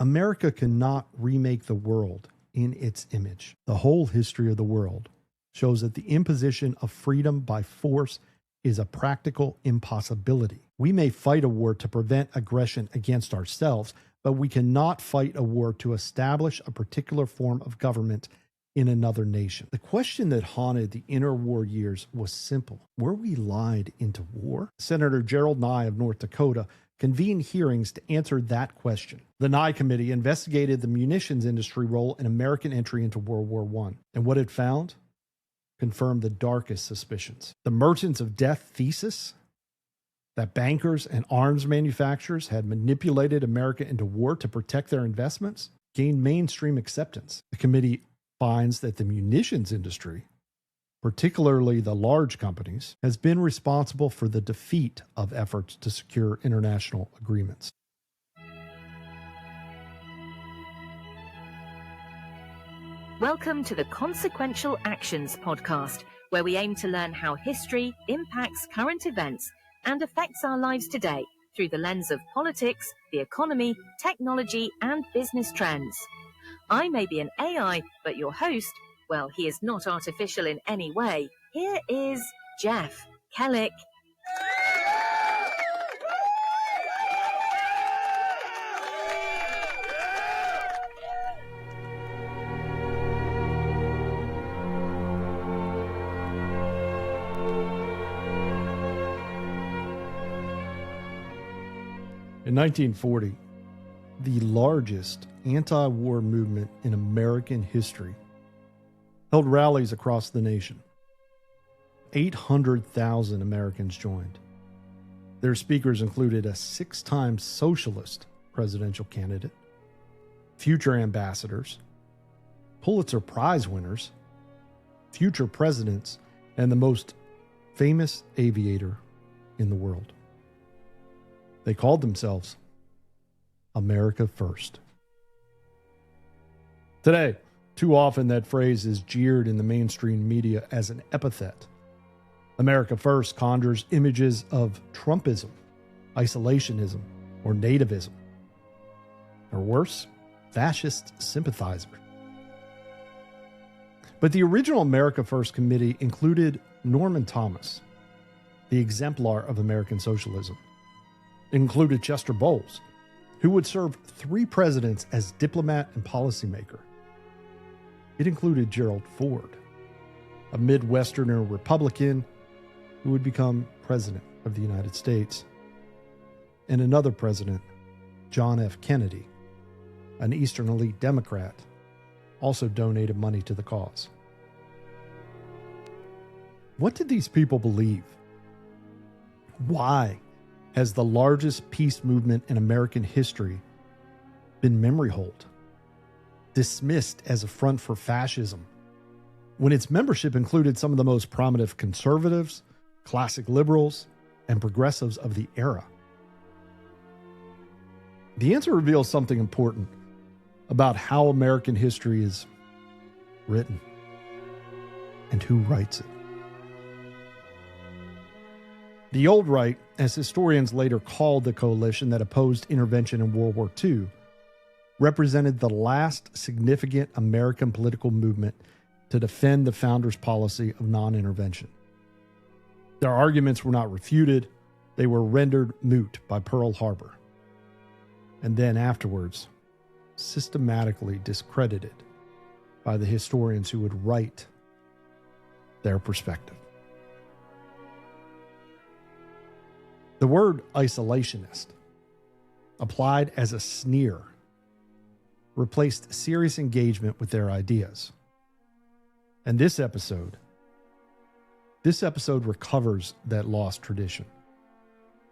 America cannot remake the world in its image. The whole history of the world shows that the imposition of freedom by force is a practical impossibility. We may fight a war to prevent aggression against ourselves, but we cannot fight a war to establish a particular form of government in another nation. The question that haunted the interwar years was simple. Were we lied into war? Senator Gerald Nye of North Dakota convened hearings to answer that question. The Nye Committee investigated the munitions industry role in American entry into World War I, and what it found confirmed the darkest suspicions. The Merchants of Death thesis that bankers and arms manufacturers had manipulated America into war to protect their investments gained mainstream acceptance. The committee finds that the munitions industry, particularly the large companies, has been responsible for the defeat of efforts to secure international agreements. Welcome to the Consequential Actions podcast, where we aim to learn how history impacts current events and affects our lives today through the lens of politics, the economy, technology, and business trends. I may be an AI, but your host, well, he is not artificial in any way. Here is Jeff Kellick. In 1940, the largest anti-war movement in American history held rallies across the nation. 800,000 Americans joined. Their speakers included a 6-time socialist presidential candidate, future ambassadors, Pulitzer Prize winners, future presidents, and the most famous aviator in the world. They called themselves America First. Today, too often that phrase is jeered in the mainstream media as an epithet. America First conjures images of Trumpism, isolationism, or nativism. Or worse, fascist sympathizer. But the original America First committee included Norman Thomas, the exemplar of American socialism. It included Chester Bowles, who would serve 3 presidents as diplomat and policymaker. It included Gerald Ford, a Midwesterner Republican who would become president of the United States, and another president, John F. Kennedy, an Eastern elite Democrat, also donated money to the cause. What did these people believe? Why has the largest peace movement in American history been memory holed, dismissed as a front for fascism, when its membership included some of the most prominent conservatives, classic liberals, and progressives of the era? The answer reveals something important about how American history is written and who writes it. The old right, as historians later called the coalition that opposed intervention in World War II, represented the last significant American political movement to defend the founders' policy of non-intervention. Their arguments were not refuted, they were rendered moot by Pearl Harbor, and then afterwards systematically discredited by the historians who would write their perspective. The word isolationist, applied as a sneer, replaced serious engagement with their ideas. And this episode recovers that lost tradition.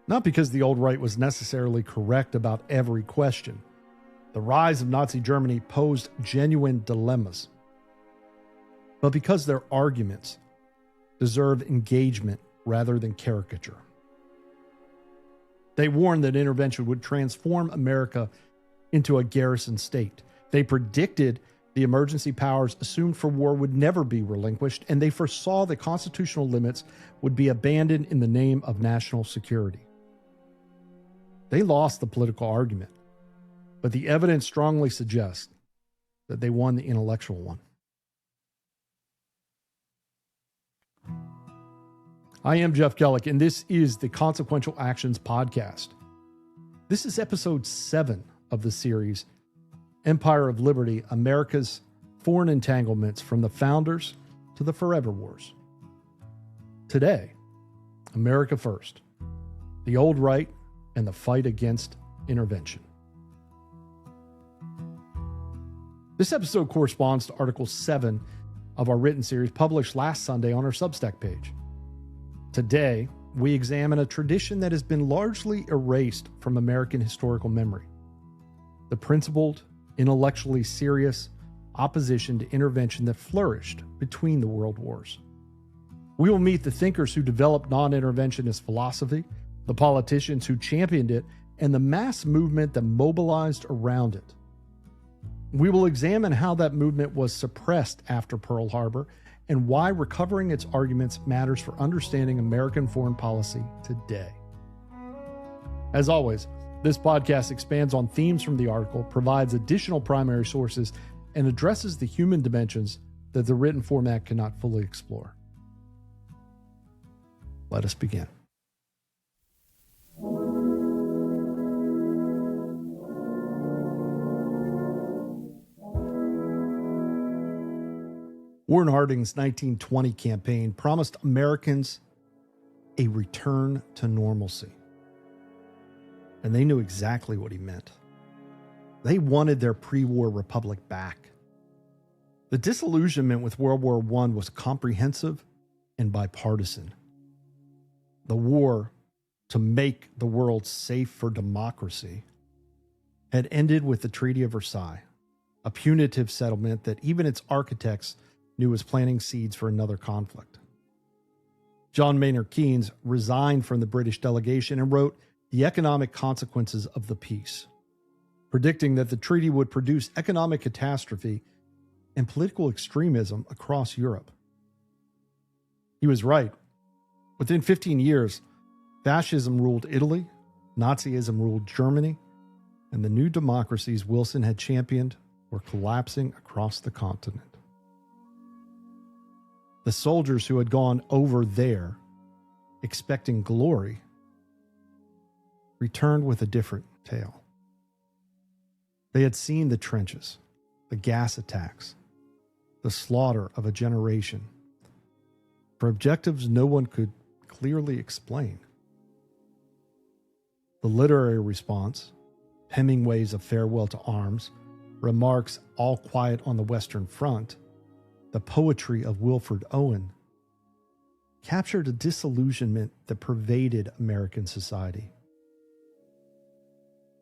Not because the old right was necessarily correct about every question. The rise of Nazi Germany posed genuine dilemmas, but because their arguments deserve engagement rather than caricature. They warned that intervention would transform America into a garrison state. They predicted the emergency powers assumed for war would never be relinquished, and they foresaw that constitutional limits would be abandoned in the name of national security. They lost the political argument, but the evidence strongly suggests that they won the intellectual one. I am Jeff Kellick, and this is the Consequential Actions Podcast. This is episode 7 of the series, Empire of Liberty, America's Foreign Entanglements from the Founders to the Forever Wars. Today, America First, the Old Right and the Fight Against Intervention. This episode corresponds to Article 7 of our written series published last Sunday on our Substack page. Today, we examine a tradition that has been largely erased from American historical memory: the principled, intellectually serious opposition to intervention that flourished between the world wars. We will meet the thinkers who developed non-interventionist philosophy, the politicians who championed it, and the mass movement that mobilized around it. We will examine how that movement was suppressed after Pearl Harbor and why recovering its arguments matters for understanding American foreign policy today. As always, this podcast expands on themes from the article, provides additional primary sources, and addresses the human dimensions that the written format cannot fully explore. Let us begin. Warren Harding's 1920 campaign promised Americans a return to normalcy. And they knew exactly what he meant. They wanted their pre-war republic back. The disillusionment with World War I was comprehensive and bipartisan. The war to make the world safe for democracy had ended with the Treaty of Versailles, a punitive settlement that even its architects knew was planting seeds for another conflict. John Maynard Keynes resigned from the British delegation and wrote The Economic Consequences of the Peace, predicting that the treaty would produce economic catastrophe and political extremism across Europe. He was right. Within 15 years, fascism ruled Italy, Nazism ruled Germany, and the new democracies Wilson had championed were collapsing across the continent. The soldiers who had gone over there, expecting glory, returned with a different tale. They had seen the trenches, the gas attacks, the slaughter of a generation, for objectives no one could clearly explain. The literary response, Hemingway's A Farewell to Arms, Remarque's All Quiet on the Western Front, the poetry of Wilfred Owen, captured a disillusionment that pervaded American society.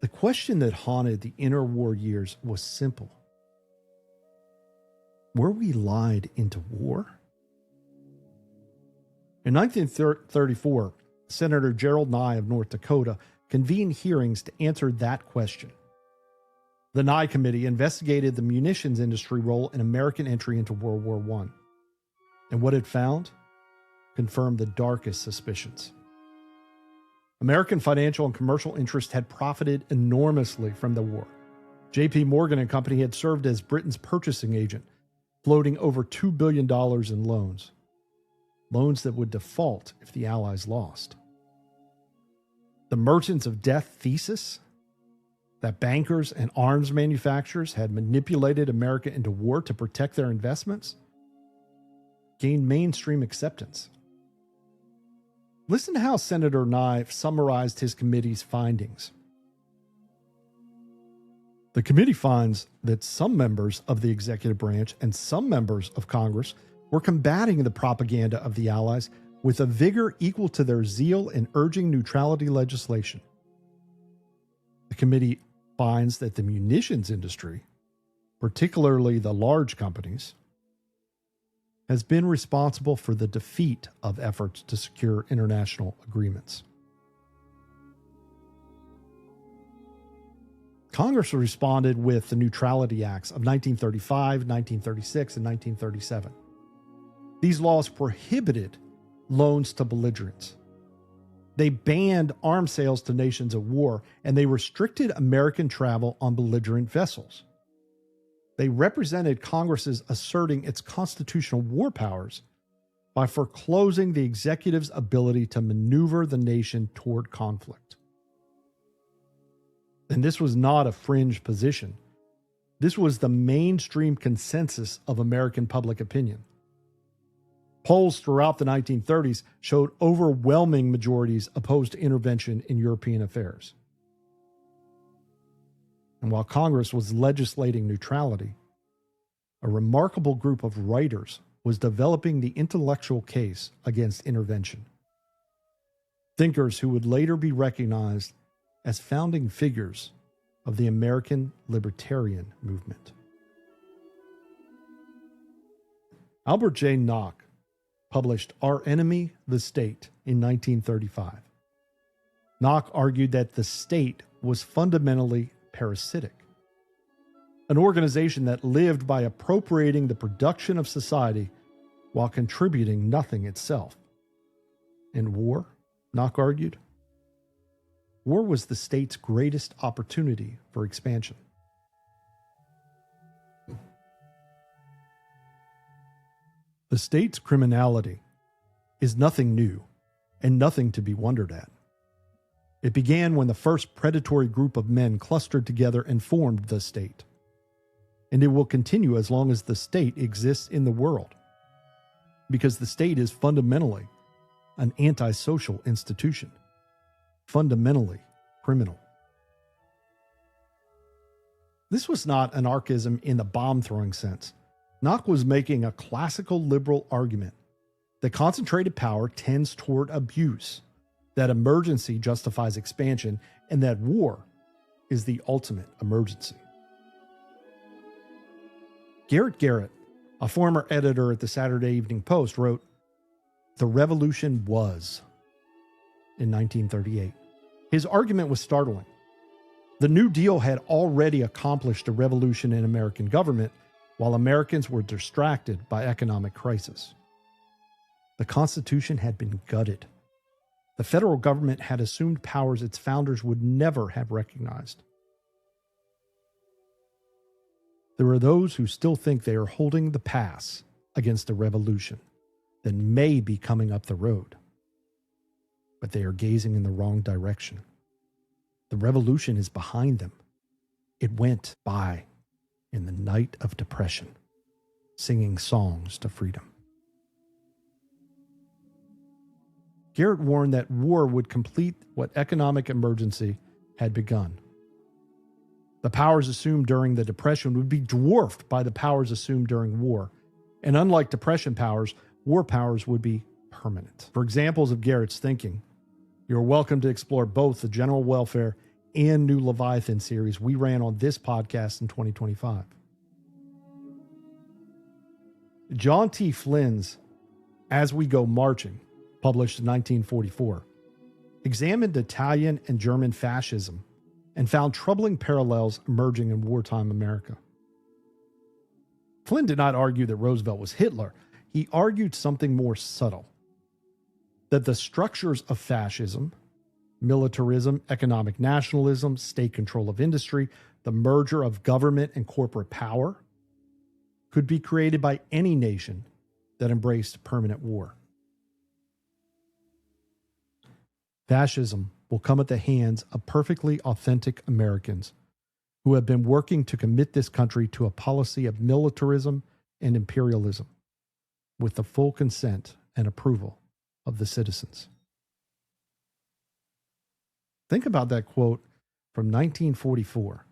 The question that haunted the interwar years was simple. Were we lied into war? In 1934, Senator Gerald Nye of North Dakota convened hearings to answer that question. The Nye Committee investigated the munitions industry role in American entry into World War I. And what it found confirmed the darkest suspicions. American financial and commercial interests had profited enormously from the war. J.P. Morgan and Company had served as Britain's purchasing agent, floating over $2 billion in loans. Loans that would default if the Allies lost. The merchants of death thesis that bankers and arms manufacturers had manipulated America into war to protect their investments gained mainstream acceptance. Listen to how Senator Nye summarized his committee's findings. The committee finds that some members of the executive branch and some members of Congress were combating the propaganda of the Allies with a vigor equal to their zeal in urging neutrality legislation. The committee finds that the munitions industry, particularly the large companies, has been responsible for the defeat of efforts to secure international agreements. Congress responded with the Neutrality Acts of 1935, 1936, and 1937. These laws prohibited loans to belligerents. They banned arms sales to nations at war, and they restricted American travel on belligerent vessels. They represented Congress's asserting its constitutional war powers by foreclosing the executive's ability to maneuver the nation toward conflict. And this was not a fringe position. This was the mainstream consensus of American public opinion. Polls throughout the 1930s showed overwhelming majorities opposed to intervention in European affairs. And while Congress was legislating neutrality, a remarkable group of writers was developing the intellectual case against intervention. Thinkers who would later be recognized as founding figures of the American libertarian movement. Albert Jay Nock published Our Enemy, the State, in 1935. Nock argued that the state was fundamentally parasitic, an organization that lived by appropriating the production of society while contributing nothing itself. And war, Nock argued, war was the state's greatest opportunity for expansion. The state's criminality is nothing new and nothing to be wondered at. It began when the first predatory group of men clustered together and formed the state. And it will continue as long as the state exists in the world, because the state is fundamentally an antisocial institution, fundamentally criminal. This was not anarchism in the bomb-throwing sense. Nock was making a classical liberal argument that concentrated power tends toward abuse, that emergency justifies expansion, and that war is the ultimate emergency. Garet Garrett, a former editor at the Saturday Evening Post, wrote, "The revolution was," in 1938. His argument was startling. The New Deal had already accomplished a revolution in American government, while Americans were distracted by economic crisis. The Constitution had been gutted. The federal government had assumed powers its founders would never have recognized. There are those who still think they are holding the pass against a revolution that may be coming up the road, but they are gazing in the wrong direction. The revolution is behind them. It went by in the night of depression, singing songs to freedom. Garrett warned that war would complete what economic emergency had begun. The powers assumed during the Depression would be dwarfed by the powers assumed during war, and unlike Depression powers, war powers would be permanent. For examples of Garrett's thinking, you're welcome to explore both the General Welfare and New Leviathan series we ran on this podcast in 2025. John T. Flynn's As We Go Marching, published in 1944, examined Italian and German fascism and found troubling parallels emerging in wartime America. Flynn did not argue that Roosevelt was Hitler. He argued something more subtle, that the structures of fascism, militarism, economic nationalism, state control of industry, the merger of government and corporate power, could be created by any nation that embraced permanent war. Fascism will come at the hands of perfectly authentic Americans who have been working to commit this country to a policy of militarism and imperialism with the full consent and approval of the citizens. Think about that quote from 1944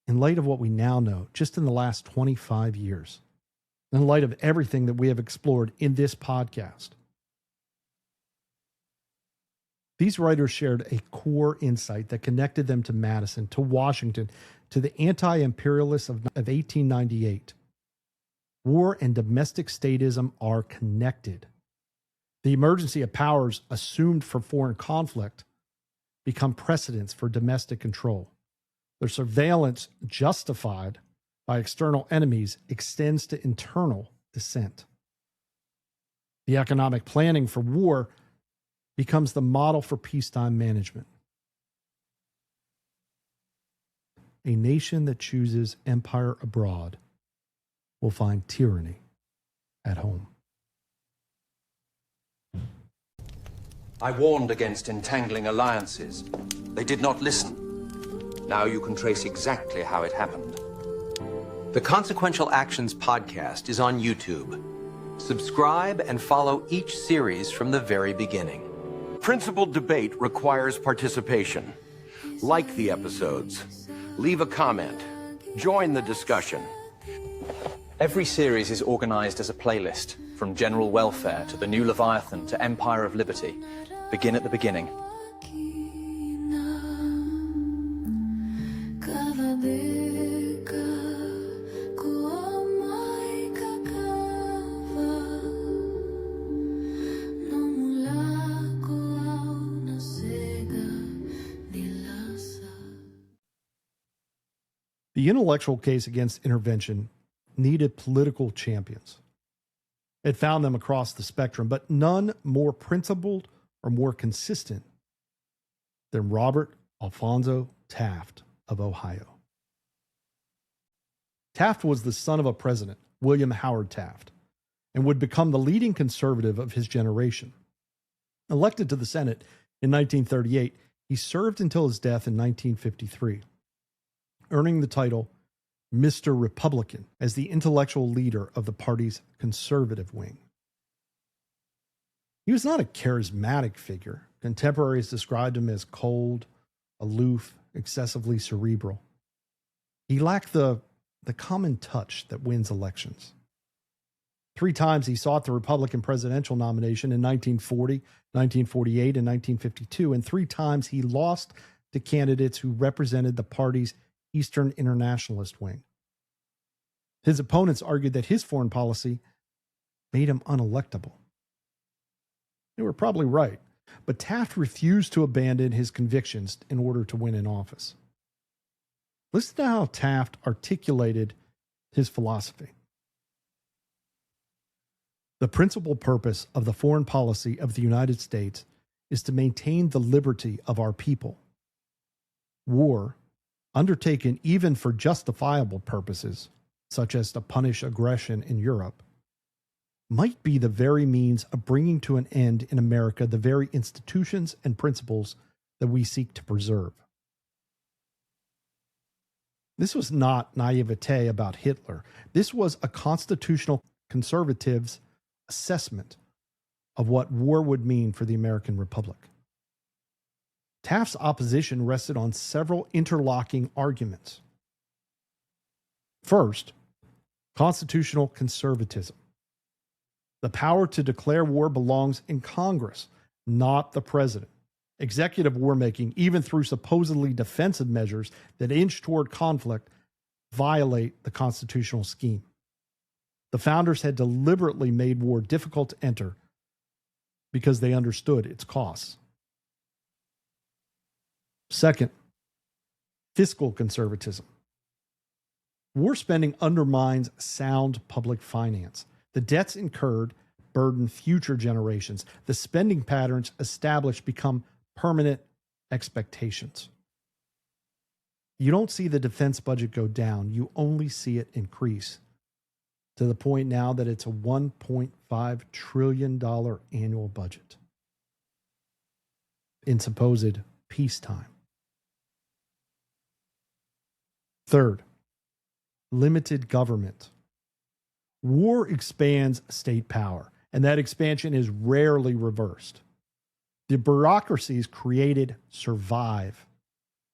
in light of what we now know just in the last 25 years, in light of everything that we have explored in this podcast. These writers shared a core insight that connected them to Madison, to Washington, to the anti-imperialists of 1898. War and domestic statism are connected. The emergency of powers assumed for foreign conflict become precedents for domestic control. Their surveillance justified by external enemies extends to internal dissent. The economic planning for war becomes the model for peacetime management. A nation that chooses empire abroad will find tyranny at home. I warned against entangling alliances. They did not listen. Now you can trace exactly how it happened. The Consequential Actions podcast is on YouTube. Subscribe and follow each series from the very beginning. Principled debate requires participation. Like the episodes. Leave a comment. Join the discussion. Every series is organized as a playlist, from general welfare to the new Leviathan to Empire of Liberty. Begin at the beginning. The intellectual case against intervention needed political champions. It found them across the spectrum, but none more principled or more consistent than Robert Alphonso Taft of Ohio. Taft was the son of a president, William Howard Taft, and would become the leading conservative of his generation. Elected to the Senate in 1938, he served until his death in 1953. Earning the title Mr. Republican as the intellectual leader of the party's conservative wing. He was not a charismatic figure. Contemporaries described him as cold, aloof, excessively cerebral. He lacked the common touch that wins elections. 3 times he sought the Republican presidential nomination in 1940, 1948, and 1952, and 3 times he lost to candidates who represented the party's Eastern Internationalist wing. His opponents argued that his foreign policy made him unelectable. They were probably right, but Taft refused to abandon his convictions in order to win in office. Listen to how Taft articulated his philosophy. The principal purpose of the foreign policy of the United States is to maintain the liberty of our people. War, undertaken even for justifiable purposes, such as to punish aggression in Europe, might be the very means of bringing to an end in America the very institutions and principles that we seek to preserve. This was not naivete about Hitler. This was a constitutional conservative's assessment of what war would mean for the American Republic. Taft's opposition rested on several interlocking arguments. First, constitutional conservatism. The power to declare war belongs in Congress, not the president. Executive war making, even through supposedly defensive measures that inch toward conflict, violate the constitutional scheme. The founders had deliberately made war difficult to enter because they understood its costs. Second, fiscal conservatism. War spending undermines sound public finance. The debts incurred burden future generations. The spending patterns established become permanent expectations. You don't see the defense budget go down. You only see it increase to the point now that it's a $1.5 trillion annual budget in supposed peacetime. Third, limited government. War expands state power, and that expansion is rarely reversed. The bureaucracies created survive.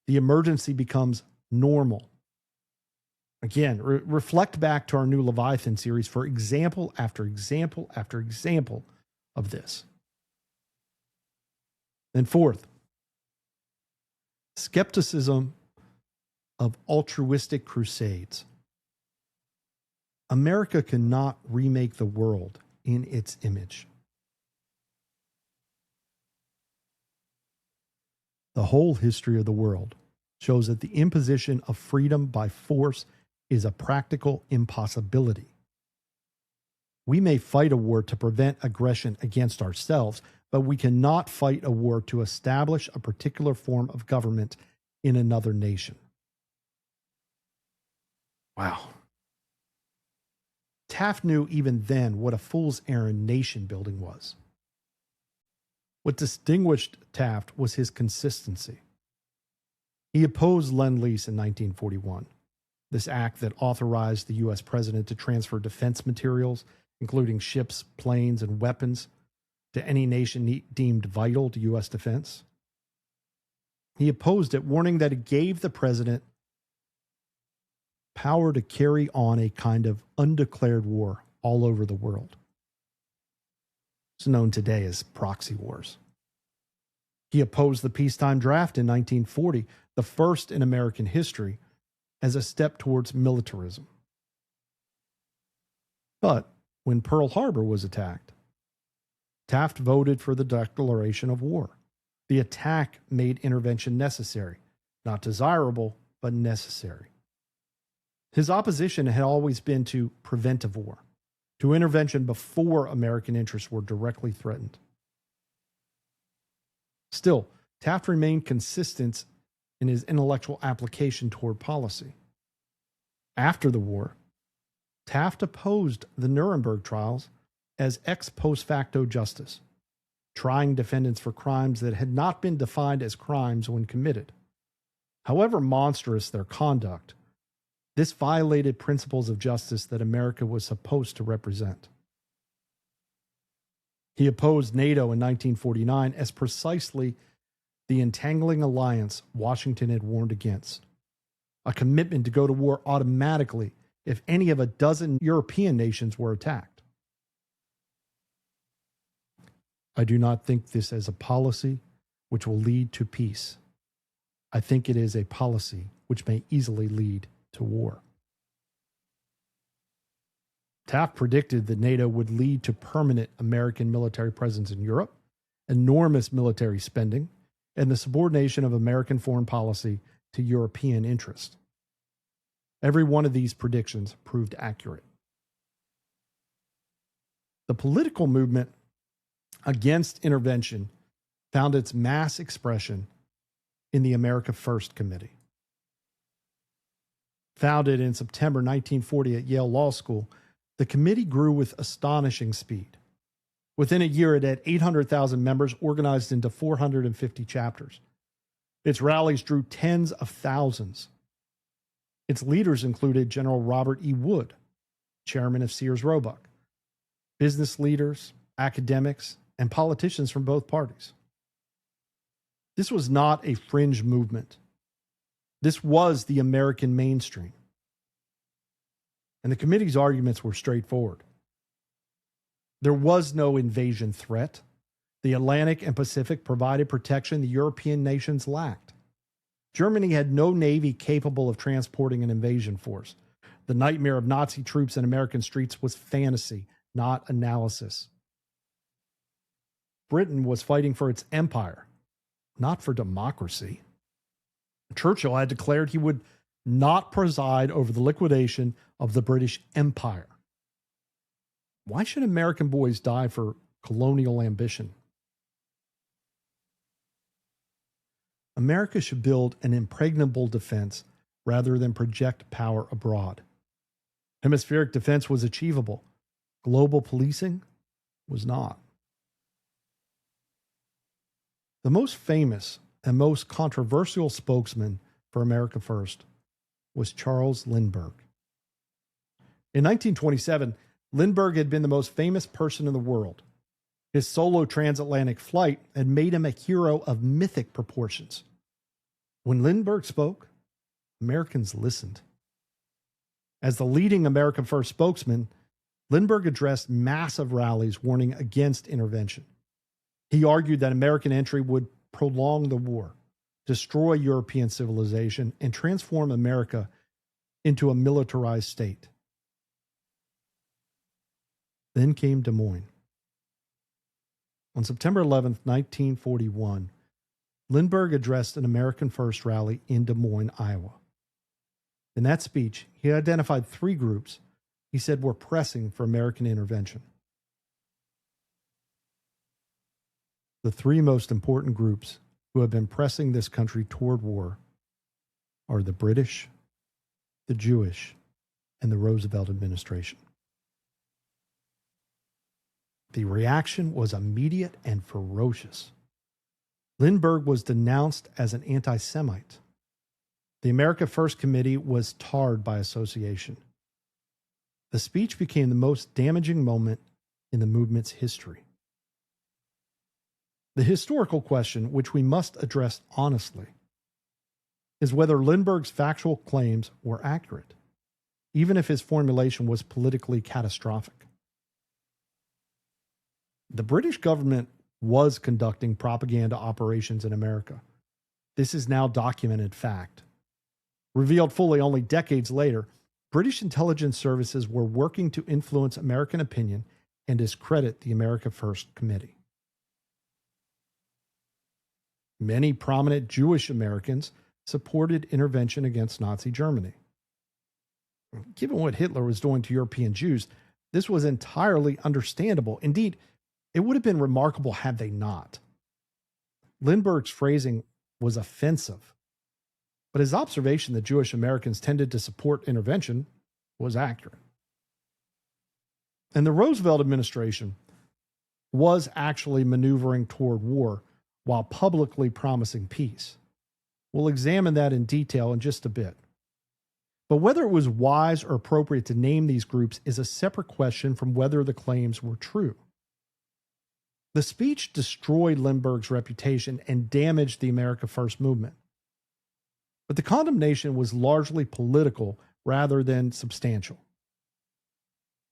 The emergency becomes normal. Again, reflect back to our new Leviathan series for example after example after example of this. And fourth, skepticism of altruistic crusades. America cannot remake the world in its image. The whole history of the world shows that the imposition of freedom by force is a practical impossibility. We may fight a war to prevent aggression against ourselves, but we cannot fight a war to establish a particular form of government in another nation. Wow. Taft knew even then what a fool's errand nation building was. What distinguished Taft was his consistency. He opposed Lend-Lease in 1941, this act that authorized the U.S. president to transfer defense materials, including ships, planes, and weapons, to any nation deemed vital to U.S. defense. He opposed it, warning that it gave the president power to carry on a kind of undeclared war all over the world. It's known today as proxy wars. He opposed the peacetime draft in 1940, the first in American history, as a step towards militarism. But when Pearl Harbor was attacked, Taft voted for the declaration of war. The attack made intervention necessary, not desirable, but necessary. His opposition had always been to preventive war, to intervention before American interests were directly threatened. Still, Taft remained consistent in his intellectual application toward policy. After the war, Taft opposed the Nuremberg trials as ex post facto justice, trying defendants for crimes that had not been defined as crimes when committed. However monstrous their conduct, this violated principles of justice that America was supposed to represent. He opposed NATO in 1949 as precisely the entangling alliance Washington had warned against, a commitment to go to war automatically if any of a dozen European nations were attacked. I do not think this as a policy which will lead to peace. I think it is a policy which may easily lead to war. Taft predicted that NATO would lead to permanent American military presence in Europe, enormous military spending, and the subordination of American foreign policy to European interest. Every one of these predictions proved accurate. The political movement against intervention found its mass expression in the America First Committee. Founded in September 1940 at Yale Law School, the committee grew with astonishing speed. Within a year, it had 800,000 members organized into 450 chapters. Its rallies drew tens of thousands. Its leaders included General Robert E. Wood, chairman of Sears Roebuck, business leaders, academics, and politicians from both parties. This was not a fringe movement. This was the American mainstream. And the committee's arguments were straightforward. There was no invasion threat. The Atlantic and Pacific provided protection the European nations lacked. Germany had no navy capable of transporting an invasion force. The nightmare of Nazi troops in American streets was fantasy, not analysis. Britain was fighting for its empire, not for democracy. Churchill had declared he would not preside over the liquidation of the British Empire. Why should American boys die for colonial ambition? America should build an impregnable defense rather than project power abroad. Hemispheric defense was achievable. Global policing was not. The most famous and most controversial spokesman for America First was Charles Lindbergh. In 1927, Lindbergh had been the most famous person in the world. His solo transatlantic flight had made him a hero of mythic proportions. When Lindbergh spoke, Americans listened. As the leading America First spokesman, Lindbergh addressed massive rallies warning against intervention. He argued that American entry would prolong the war, destroy European civilization, and transform America into a militarized state. Then came Des Moines. On September 11, 1941, Lindbergh addressed an American First rally in Des Moines, Iowa. In that speech, he identified three groups he said were pressing for American intervention. The three most important groups who have been pressing this country toward war are the British, the Jewish, and the Roosevelt administration. The reaction was immediate and ferocious. Lindbergh was denounced as an anti-Semite. The America First Committee was tarred by association. The speech became the most damaging moment in the movement's history. The historical question, which we must address honestly, is whether Lindbergh's factual claims were accurate, even if his formulation was politically catastrophic. The British government was conducting propaganda operations in America. This is now documented fact. Revealed fully only decades later, British intelligence services were working to influence American opinion and discredit the America First Committee. Many prominent Jewish Americans supported intervention against Nazi Germany. Given what Hitler was doing to European Jews, this was entirely understandable. Indeed, it would have been remarkable had they not. Lindbergh's phrasing was offensive, but his observation that Jewish Americans tended to support intervention was accurate. And the Roosevelt administration was actually maneuvering toward war while publicly promising peace. We'll examine that in detail in just a bit. But whether it was wise or appropriate to name these groups is a separate question from whether the claims were true. The speech destroyed Lindbergh's reputation and damaged the America First movement. But the condemnation was largely political rather than substantial.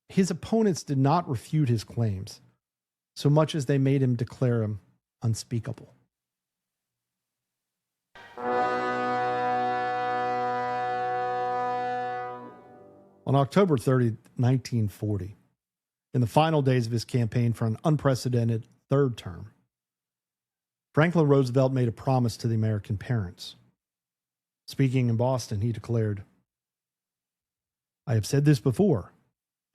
His opponents did not refute his claims, so much as they made him declare them unspeakable. On October 30, 1940, in the final days of his campaign for an unprecedented third term, Franklin Roosevelt made a promise to the American parents. Speaking in Boston, he declared, "I have said this before,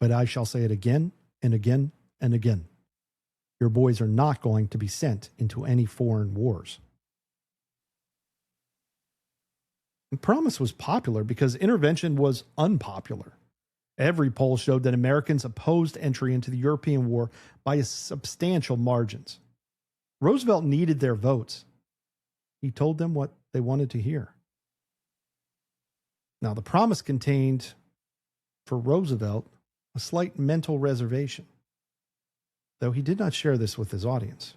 but I shall say it again and again and again. Your boys are not going to be sent into any foreign wars." The promise was popular because intervention was unpopular. Every poll showed that Americans opposed entry into the European war by substantial margins. Roosevelt needed their votes. He told them what they wanted to hear. Now, the promise contained, for Roosevelt, a slight mental reservation, though he did not share this with his audience.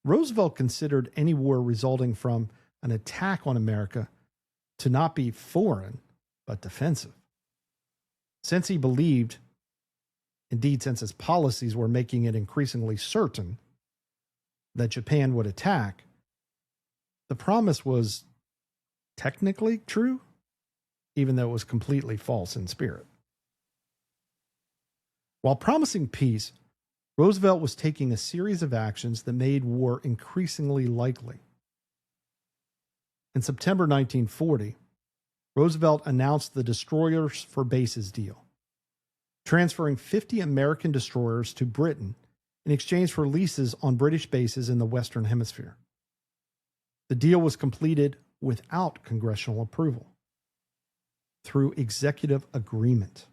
Roosevelt considered any war resulting from an attack on America to not be foreign, but defensive. Since he believed, indeed since his policies were making it increasingly certain that Japan would attack, the promise was technically true, even though it was completely false in spirit. While promising peace, Roosevelt was taking a series of actions that made war increasingly likely. In September 1940, Roosevelt announced the Destroyers for Bases deal, transferring 50 American destroyers to Britain in exchange for leases on British bases in the Western Hemisphere. The deal was completed without congressional approval, through executive agreement.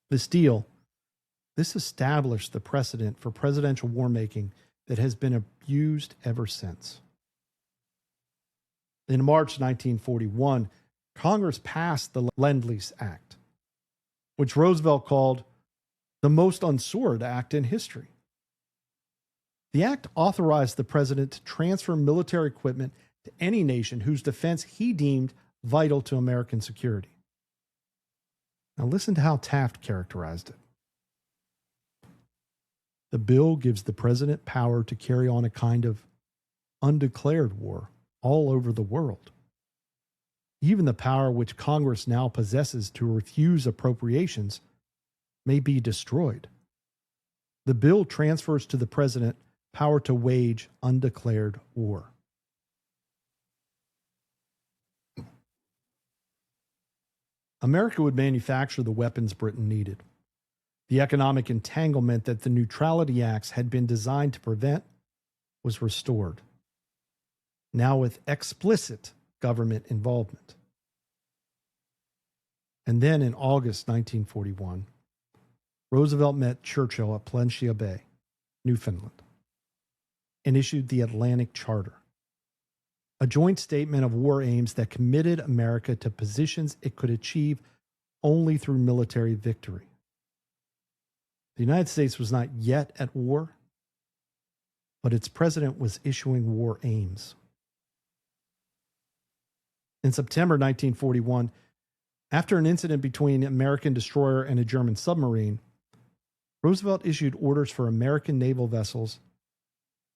This established the precedent for presidential war making that has been abused ever since. In March 1941, Congress passed the Lend-Lease Act, which Roosevelt called the most unsword act in history. The act authorized the president to transfer military equipment to any nation whose defense he deemed vital to American security. Now listen to how Taft characterized it. The bill gives the president power to carry on a kind of undeclared war all over the world. Even the power which Congress now possesses to refuse appropriations may be destroyed. The bill transfers to the president power to wage undeclared war. America would manufacture the weapons Britain needed. The economic entanglement that the Neutrality Acts had been designed to prevent was restored, now with explicit government involvement. And then in August 1941, Roosevelt met Churchill at Placentia Bay, Newfoundland, and issued the Atlantic Charter, a joint statement of war aims that committed America to positions it could achieve only through military victory. The United States was not yet at war, but its president was issuing war aims. In September 1941, after an incident between an American destroyer and a German submarine, Roosevelt issued orders for American naval vessels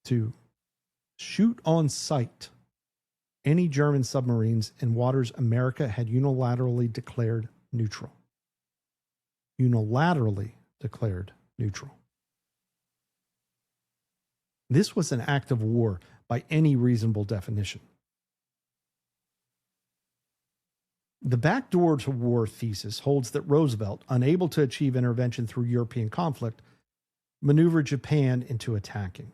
to shoot on sight any German submarines in waters America had unilaterally declared neutral. Unilaterally declared neutral. This was an act of war by any reasonable definition. The Backdoor to War thesis holds that Roosevelt, unable to achieve intervention through European conflict, maneuvered Japan into attacking.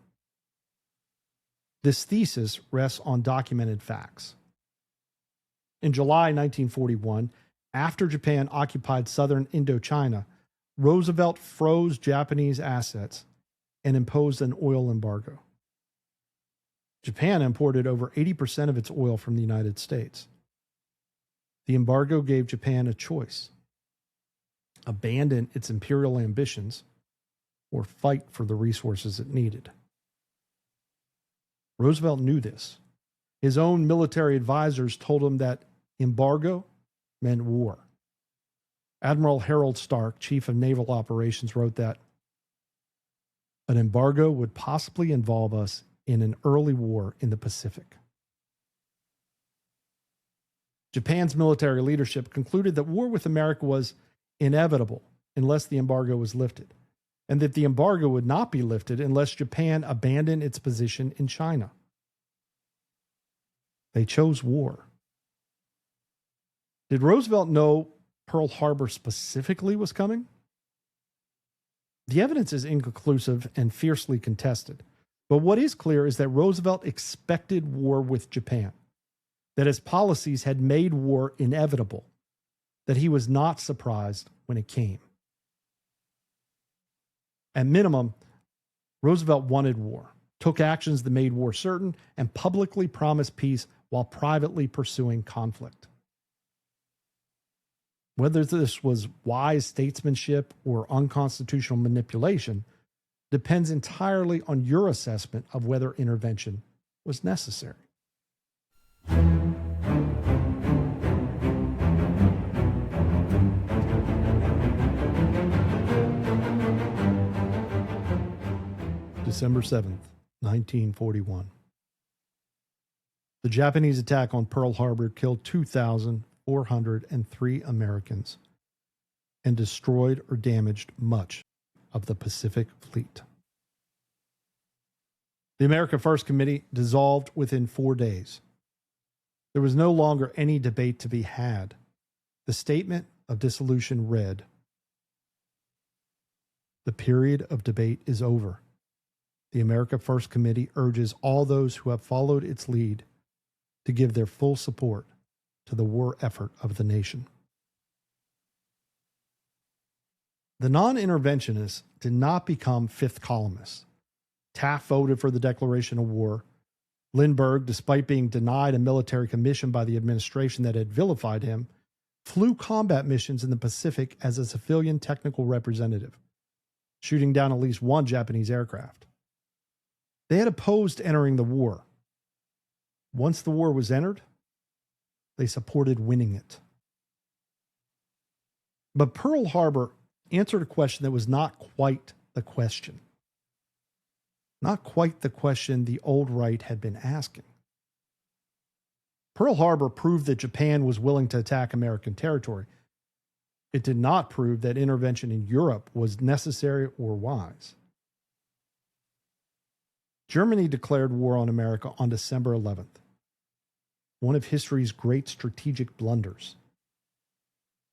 This thesis rests on documented facts. In July 1941, after Japan occupied southern Indochina, Roosevelt froze Japanese assets and imposed an oil embargo. Japan imported over 80% of its oil from the United States. The embargo gave Japan a choice: abandon its imperial ambitions or fight for the resources it needed. Roosevelt knew this. His own military advisors told him that embargo meant war. Admiral Harold Stark, chief of naval operations, wrote that an embargo would possibly involve us in an early war in the Pacific. Japan's military leadership concluded that war with America was inevitable unless the embargo was lifted, and that the embargo would not be lifted unless Japan abandoned its position in China. They chose war. Did Roosevelt know Pearl Harbor specifically was coming? The evidence is inconclusive and fiercely contested, but what is clear is that Roosevelt expected war with Japan, that his policies had made war inevitable, that he was not surprised when it came. At minimum, Roosevelt wanted war, took actions that made war certain, and publicly promised peace while privately pursuing conflict. Whether this was wise statesmanship or unconstitutional manipulation depends entirely on your assessment of whether intervention was necessary. December 7th, 1941. The Japanese attack on Pearl Harbor killed 2,403 Americans and destroyed or damaged much of the Pacific Fleet. The America First Committee dissolved within 4 days. There was no longer any debate to be had. The statement of dissolution read, "The period of debate is over. The America First Committee urges all those who have followed its lead to give their full support to the war effort of the nation." The non-interventionists did not become fifth columnists. Taft voted for the declaration of war. Lindbergh, despite being denied a military commission by the administration that had vilified him, flew combat missions in the Pacific as a civilian technical representative, shooting down at least one Japanese aircraft. They had opposed entering the war. Once the war was entered, they supported winning it. But Pearl Harbor answered a question that was not quite the question. Not quite the question the old right had been asking. Pearl Harbor proved that Japan was willing to attack American territory. It did not prove that intervention in Europe was necessary or wise. Germany declared war on America on December 11th, one of history's great strategic blunders.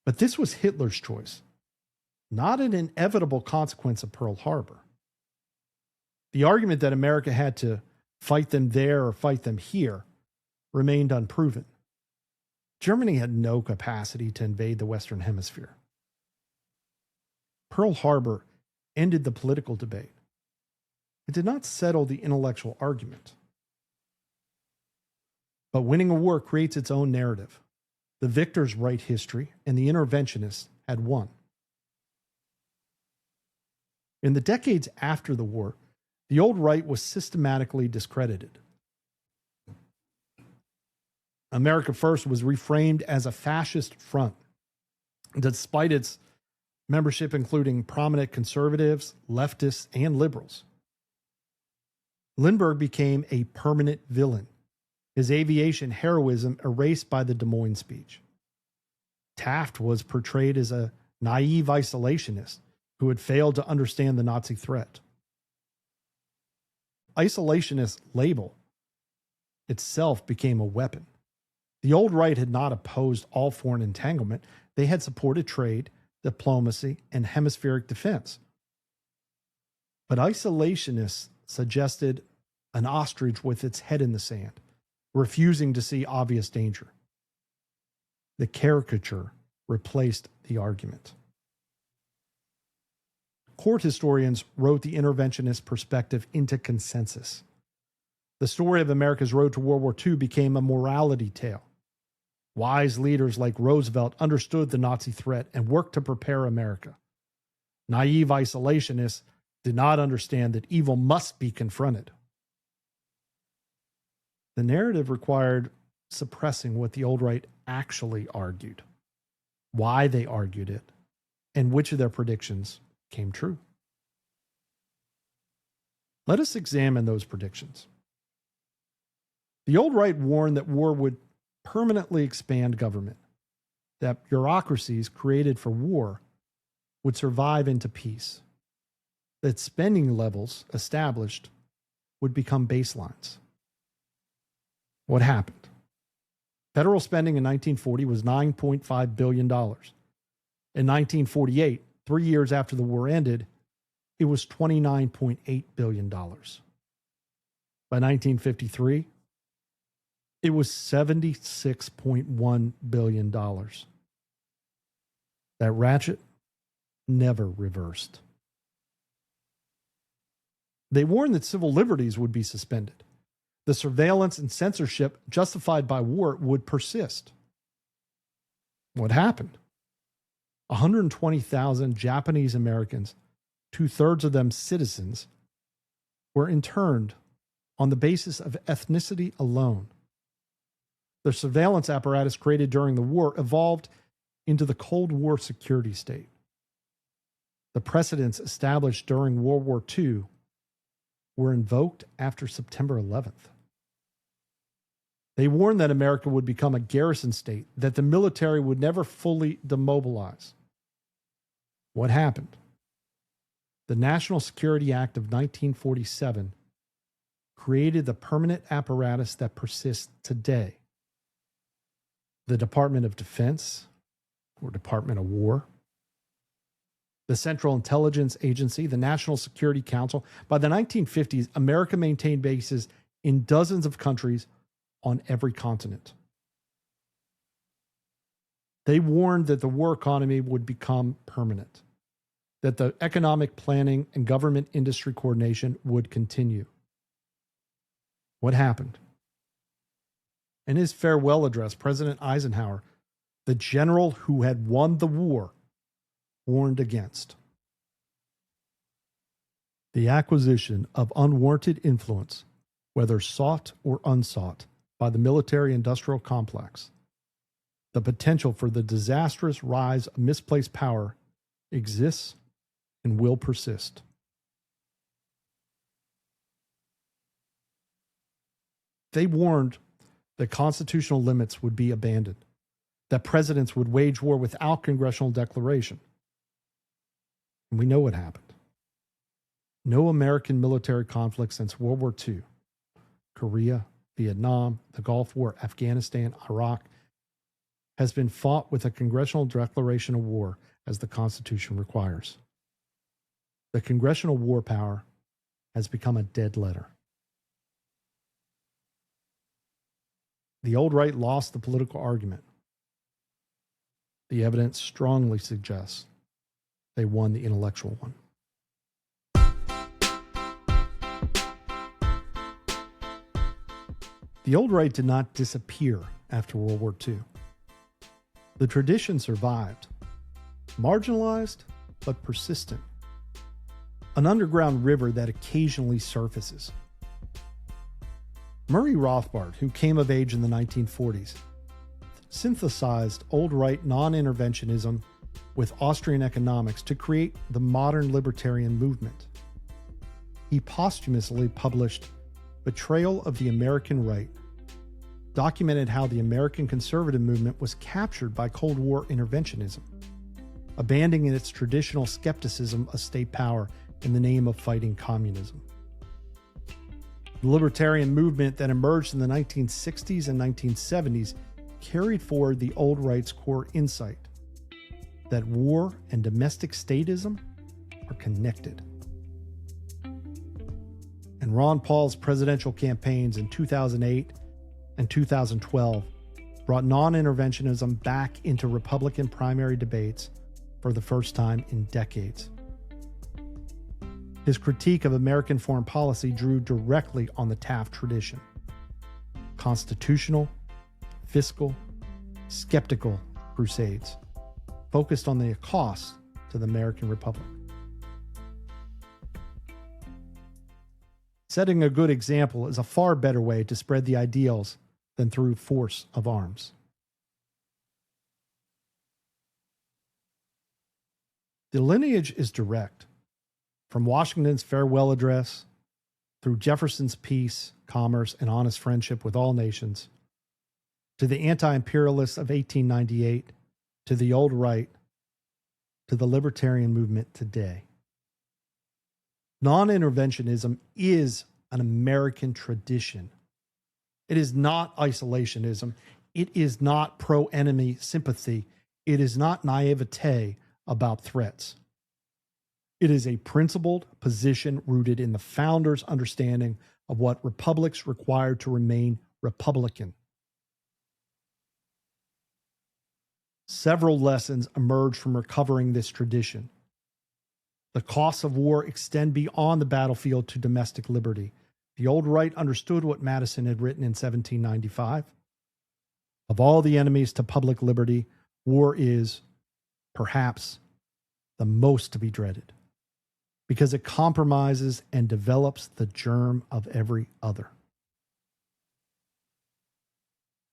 But this was Hitler's choice. not an inevitable consequence of Pearl Harbor. The argument that America had to fight them there or fight them here remained unproven. Germany had no capacity to invade the Western Hemisphere. Pearl Harbor ended the political debate. It did not settle the intellectual argument. But winning a war creates its own narrative. The victors write history, and the interventionists had won. In the decades after the war, the old right was systematically discredited. America First was reframed as a fascist front, despite its membership including prominent conservatives, leftists, and liberals. Lindbergh became a permanent villain, his aviation heroism erased by the Des Moines speech. Taft was portrayed as a naive isolationist who had failed to understand the Nazi threat. Isolationist label itself became a weapon. The old right had not opposed all foreign entanglement. They had supported trade, diplomacy, and hemispheric defense. But isolationists suggested an ostrich with its head in the sand, refusing to see obvious danger. The caricature replaced the argument. Court historians wrote the interventionist perspective into consensus. The story of America's road to World War II became a morality tale. Wise leaders like Roosevelt understood the Nazi threat and worked to prepare America. Naive isolationists did not understand that evil must be confronted. The narrative required suppressing what the old right actually argued, why they argued it, and which of their predictions came true. Let us examine those predictions. The old right warned that war would permanently expand government, that bureaucracies created for war would survive into peace, that spending levels established would become baselines. What happened? Federal spending in 1940 was $9.5 billion. In 1948, 3 years after the war ended, it was $29.8 billion. By 1953, it was $76.1 billion. That ratchet never reversed. They warned that civil liberties would be suspended. The surveillance and censorship justified by war would persist. What happened? 120,000 Japanese Americans, 2/3 of them citizens, were interned on the basis of ethnicity alone. The surveillance apparatus created during the war evolved into the Cold War security state. The precedents established during World War II were invoked after September 11th. They warned that America would become a garrison state, that the military would never fully demobilize. What happened? The National Security Act of 1947 created the permanent apparatus that persists today. The Department of Defense, or Department of War, the Central Intelligence Agency, the National Security Council. By the 1950s, America maintained bases in dozens of countries on every continent. They warned that the war economy would become permanent, that the economic planning and government industry coordination would continue. What happened? In his farewell address, President Eisenhower, the general who had won the war, warned against the acquisition of unwarranted influence, whether sought or unsought, by the military-industrial complex. The potential for the disastrous rise of misplaced power exists and will persist. They warned that constitutional limits would be abandoned, that presidents would wage war without congressional declaration. And we know what happened. No American military conflict since World War II, Korea, Vietnam, the Gulf War, Afghanistan, Iraq, has been fought with a congressional declaration of war as the Constitution requires. The congressional war power has become a dead letter. The old right lost the political argument. The evidence strongly suggests they won the intellectual one. The old right did not disappear after World War II. The tradition survived, marginalized but persistent. An underground river that occasionally surfaces. Murray Rothbard, who came of age in the 1940s, synthesized old right non-interventionism with Austrian economics to create the modern libertarian movement. He posthumously published Betrayal of the American Right, documented how the American conservative movement was captured by Cold War interventionism, abandoning its traditional skepticism of state power in the name of fighting communism. The libertarian movement that emerged in the 1960s and 1970s carried forward the old right's core insight that war and domestic statism are connected. And Ron Paul's presidential campaigns in 2008 and 2012 brought non-interventionism back into Republican primary debates for the first time in decades. His critique of American foreign policy drew directly on the Taft tradition. Constitutional, fiscal, skeptical crusades focused on the cost to the American Republic. Setting a good example is a far better way to spread the ideals than through force of arms. The lineage is direct. From Washington's farewell address, through Jefferson's peace, commerce, and honest friendship with all nations, to the anti-imperialists of 1898, to the old right, to the libertarian movement today. Non-interventionism is an American tradition. It is not isolationism. It is not pro-enemy sympathy. It is not naivete about threats. It is a principled position rooted in the founders' understanding of what republics require to remain republican. Several lessons emerge from recovering this tradition. The costs of war extend beyond the battlefield to domestic liberty. The old right understood what Madison had written in 1795. Of all the enemies to public liberty, war is, perhaps, the most to be dreaded, because it compromises and develops the germ of every other.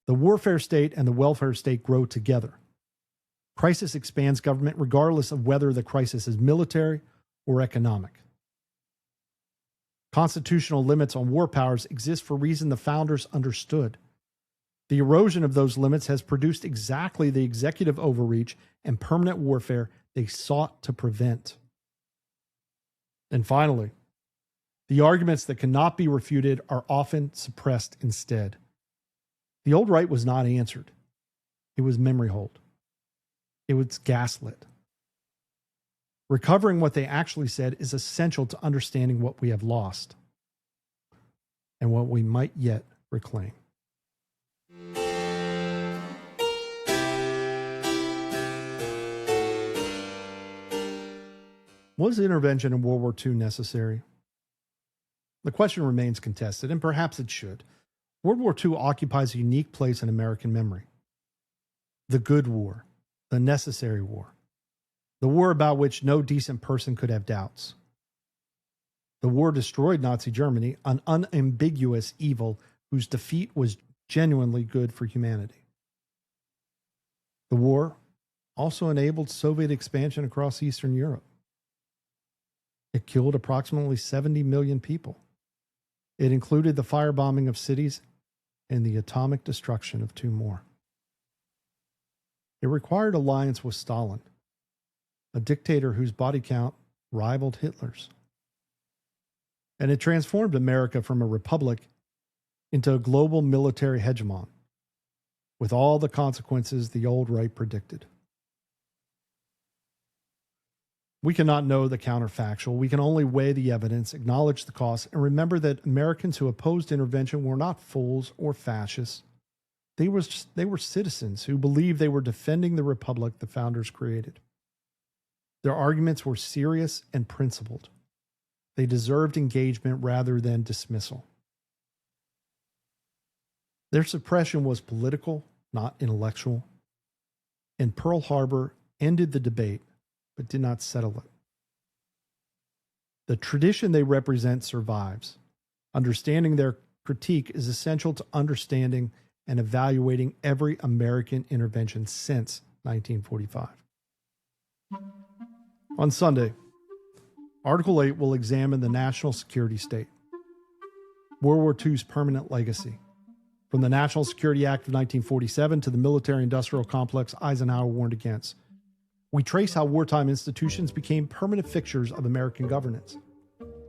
The warfare state and the welfare state grow together. Crisis expands government regardless of whether the crisis is military or economic. Constitutional limits on war powers exist for reason the founders understood. The erosion of those limits has produced exactly the executive overreach and permanent warfare they sought to prevent. And finally, the arguments that cannot be refuted are often suppressed instead. The old right was not answered. It was memory hold. It was gaslit. Recovering what they actually said is essential to understanding what we have lost and what we might yet reclaim. Was intervention in World War II necessary? The question remains contested, and perhaps it should. World War II occupies a unique place in American memory. The good war, the necessary war, the war about which no decent person could have doubts. The war destroyed Nazi Germany, an unambiguous evil whose defeat was genuinely good for humanity. The war also enabled Soviet expansion across Eastern Europe. It killed approximately 70 million people. It included the firebombing of cities and the atomic destruction of 2 more. It required alliance with Stalin, a dictator whose body count rivaled Hitler's. And it transformed America from a republic into a global military hegemon, with all the consequences the old right predicted. We cannot know the counterfactual. We can only weigh the evidence, acknowledge the costs, and remember that Americans who opposed intervention were not fools or fascists. They were citizens who believed they were defending the republic the founders created. Their arguments were serious and principled. They deserved engagement rather than dismissal. Their suppression was political, not intellectual. And Pearl Harbor ended the debate, but did not settle it. The tradition they represent survives. Understanding their critique is essential to understanding and evaluating every American intervention since 1945. On Sunday, Article 8 will examine the national security state, World War II's permanent legacy, from the National Security Act of 1947 to the military-industrial complex Eisenhower warned against. We trace how wartime institutions became permanent fixtures of American governance.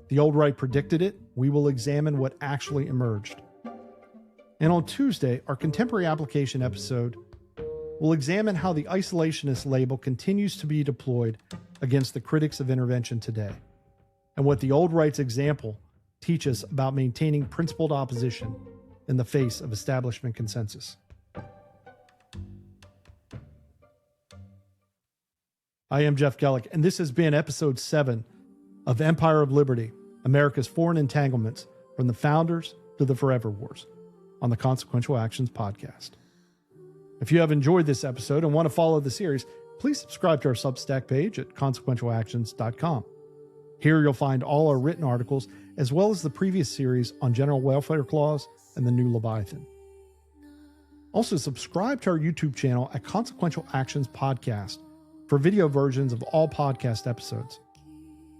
The old right predicted it. We will examine what actually emerged. And on Tuesday, our contemporary application episode will examine how the isolationist label continues to be deployed against the critics of intervention today, and what the old right's example teaches about maintaining principled opposition in the face of establishment consensus. I am Jeff Gellick, and this has been episode 7 of Empire of Liberty, America's Foreign Entanglements from the Founders to the Forever Wars, on the Consequential Actions podcast. If you have enjoyed this episode and want to follow the series, please subscribe to our Substack page at consequentialactions.com. Here you'll find all our written articles, as well as the previous series on General Welfare Clause and the New Leviathan. Also, subscribe to our YouTube channel at Consequential Actions Podcast for video versions of all podcast episodes.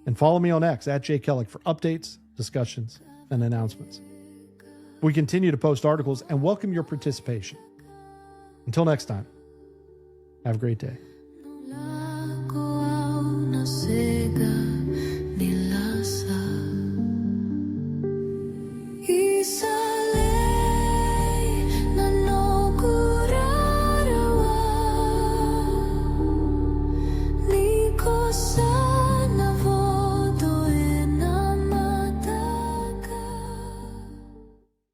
And follow me on X at @JKellick for updates, discussions, and announcements. We continue to post articles and welcome your participation. Until next time, have a great day.